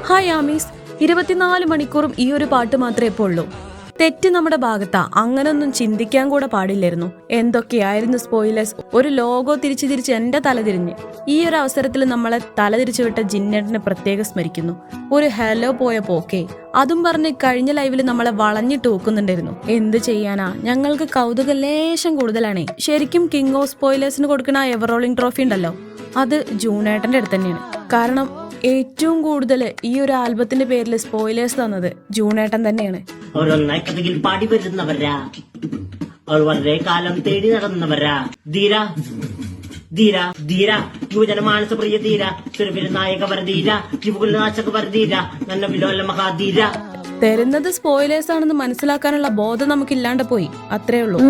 Hi Ami's, 24 മണിക്കൂറും ഈ ഒരു പാട്ട് മാത്രമേ ഇപ്പോൾ ഉള്ളൂ. തെറ്റ് നമ്മുടെ ഭാഗത്താ, അങ്ങനൊന്നും ചിന്തിക്കാൻ കൂടെ പാടില്ലായിരുന്നു. എന്തൊക്കെയായിരുന്നു സ്പോയിലേഴ്സ്. ഒരു ലോഗോ തിരിച്ച് എന്റെ തലതിരിഞ്ഞ്. ഈ ഒരു അവസരത്തിൽ നമ്മളെ തലതിരിച്ചു വിട്ട ജിന്നേട്ടനെ പ്രത്യേകം സ്മരിക്കുന്നു. ഒരു ഹലോ പോയ പോക്കേ, അതും പറഞ്ഞ് കഴിഞ്ഞ ലൈവിൽ നമ്മളെ വളഞ്ഞിട്ട് നോക്കുന്നുണ്ടായിരുന്നു. എന്ത് ചെയ്യാനാ, ഞങ്ങൾക്ക് കൗതുക ലേശം കൂടുതലാണേ. ശരിക്കും കിങ് ഓഫ് സ്പോയിലേഴ്സിന് കൊടുക്കുന്ന എവർ റോളിംഗ് ട്രോഫി ഉണ്ടല്ലോ, അത് ജൂണേട്ടന്റെ അടുത്ത് തന്നെയാണ്. കാരണം ഏറ്റവും കൂടുതൽ ഈ ഒരു ആൽബത്തിന്റെ പേരിൽ സ്പോയിലേഴ്സ് തന്നത് ജൂണേട്ടൻ തന്നെയാണ്. കഥയിൽ പാടി വരുന്നവരാ, അവർ വളരെ കാലം തേടി നടന്നവരാ. ധീര ധീര ധീര യുവജന മാനസപ്രിയ ധീര, സുരഭിര നായക വരധീര, യുവകുലനാശക വരധീര, നല്ല വിലോല മഹാധീര. തരുന്നത് സ്പോയിലേഴ്സ് ആണെന്ന് മനസ്സിലാക്കാനുള്ള ബോധം നമുക്കില്ലാണ്ട് പോയി, അത്രേ ഉള്ളൂ.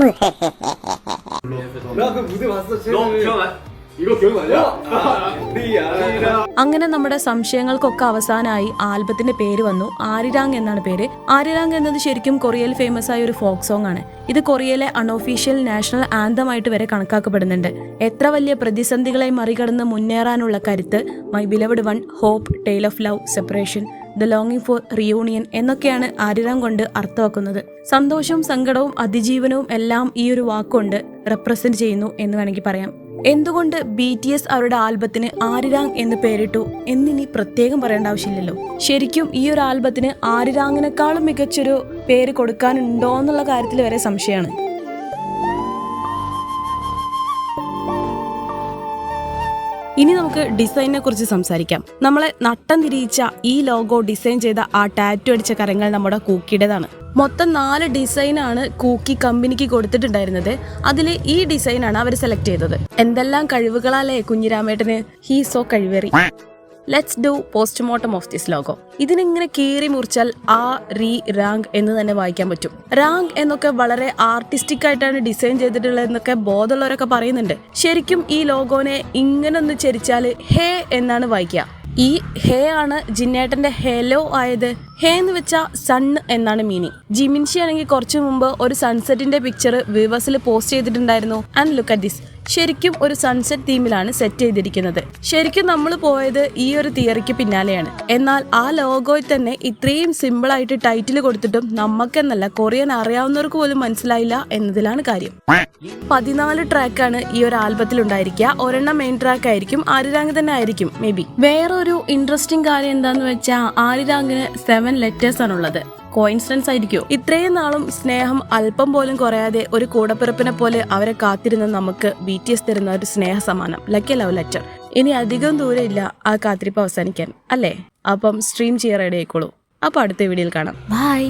അങ്ങനെ നമ്മുടെ സംശയങ്ങൾക്കൊക്കെ അവസാനമായി ആൽബത്തിന്റെ പേര് വന്നു. ആരിരാങ് എന്നാണ് പേര്. ആരിരാങ് എന്നത് ശരിക്കും കൊറിയയിൽ ഫേമസ് ആയ ഒരു ഫോക്ക് സോങ് ആണ്. ഇത് കൊറിയയിലെ അൺഒഫീഷ്യൽ നാഷണൽ ആന്തമായിട്ട് വരെ കണക്കാക്കപ്പെടുന്നുണ്ട്. എത്ര വലിയ പ്രതിസന്ധികളെ മറികടന്ന് മുന്നേറാനുള്ള കരുത്ത്, my beloved one, hope, tale of love, separation, the ലോങ്ങിങ് ഫോർ റിയൂണിയൻ എന്നൊക്കെയാണ് ആരിരാങ് കൊണ്ട് അർത്ഥമാക്കുന്നത്. സന്തോഷവും സങ്കടവും അതിജീവനവും എല്ലാം ഈ ഒരു വാക്കുകൊണ്ട് റെപ്രസെന്റ് ചെയ്യുന്നു എന്ന് വേണമെങ്കിൽ പറയാം. എന്തുകൊണ്ട് BTS അവരുടെ ആൽബത്തിന് ആരിരാങ് എന്ന് പേരിട്ടു എന്നിനി പ്രത്യേകം പറയേണ്ട ആവശ്യമില്ലല്ലോ. ശരിക്കും ഈ ഒരു ആൽബത്തിന് ആരിരാങ്ങിനേക്കാളും മികച്ചൊരു പേര് കൊടുക്കാനുണ്ടോ എന്നുള്ള കാര്യത്തിൽ വരെ സംശയമാണ്. ഇനി നമുക്ക് ഡിസൈനെ കുറിച്ച് സംസാരിക്കാം. നമ്മളെ നട്ടം തിരിയിച്ച ഈ ലോഗോ ഡിസൈൻ ചെയ്ത ആ ടാറ്റു അടിച്ച കരങ്ങൾ നമ്മുടെ കൂക്കിയുടേതാണ്. മൊത്തം 4 ഡിസൈനാണ് കൂക്കി കമ്പനിക്ക് കൊടുത്തിട്ടുണ്ടായിരുന്നത്. അതിൽ ഈ ഡിസൈനാണ് അവർ സെലക്ട് ചെയ്തത്. എന്തെല്ലാം കഴിവുകളാലേ കുഞ്ഞിരാമേട്ടന്, ഹീ സോ കഴിവേറി. Let's do postmortem of this logo. ഇതിനിങ്ങനെ കീറി മുറിച്ചാൽ റാങ് എന്ന് തന്നെ വായിക്കാൻ പറ്റും. റാങ് എന്നൊക്കെ വളരെ ആർട്ടിസ്റ്റിക് ആയിട്ടാണ് ഡിസൈൻ ചെയ്തിട്ടുള്ളതെന്നൊക്കെ ബോധമുള്ളവരൊക്കെ പറയുന്നുണ്ട്. ശരിക്കും ഈ ലോഗോനെ ഇങ്ങനെ ഒന്ന് ചരിച്ചാൽ ഹേ എന്നാണ് വായിക്കുക. ഈ ഹേ ആണ് ജിന്നേട്ടന്റെ ഹെലോ ആയത്. ഹേ എന്ന് വെച്ചാൽ സൺ എന്നാണ് മീനിങ്. ജിമിൻഷി ആണെങ്കിൽ കുറച്ചു മുമ്പ് ഒരു സൺസെറ്റിന്റെ പിക്ചർ വ്യൂവേഴ്സിൽ പോസ്റ്റ് ചെയ്തിട്ടുണ്ടായിരുന്നു. And look at this. ശരിക്കും ഒരു സൺസെറ്റ് തീമിലാണ് സെറ്റ് ചെയ്തിരിക്കുന്നത്. ശരിക്കും നമ്മൾ പോയത് ഈ ഒരു തിയറിക്ക് പിന്നാലെയാണ്. എന്നാൽ ആ ലോഗോയിൽ തന്നെ ഇത്രയും സിമ്പിൾ ആയിട്ട് ടൈറ്റിൽ കൊടുത്തിട്ടും നമുക്കെന്നല്ല കൊറിയൻ അറിയാവുന്നവർക്ക് പോലും മനസ്സിലായില്ല എന്നതിലാണ് കാര്യം. 14 ട്രാക്കാണ് ഈ ഒരു ആൽബത്തിൽ ഉണ്ടായിരിക്കുക. ഒരെണ്ണം മെയിൻ ട്രാക്ക് ആയിരിക്കും. ആരിരാങ് തന്നെ ആയിരിക്കും മേ ബി. വേറൊരു ഇൻട്രസ്റ്റിംഗ് കാര്യം എന്താന്ന് വെച്ചാൽ ആരിരാങ്ങിന് 7 ലെറ്റേഴ്സ് ആണുള്ളത്. കോയിൻസിഡൻസ് ആയിരിക്കോ? ഇത്രയും നാളും സ്നേഹം അല്പം പോലും കുറയാതെ ഒരു കൂടപ്പിറപ്പിനെ പോലെ അവരെ കാത്തിരുന്ന നമുക്ക് BTS തരുന്ന ഒരു സ്നേഹ സമ്മാനം, ലൈക്ക് എ ലവ് ലെറ്റർ. ഇനി അധികം ദൂരം ഇല്ല ആ കാത്തിരിപ്പ് അവസാനിക്കാൻ, അല്ലേ? അപ്പം സ്ട്രീം ചെയ്യാൻ റെഡി ആയിക്കോളൂ. അപ്പൊ അടുത്ത വീഡിയോയിൽ കാണാം. ബൈ.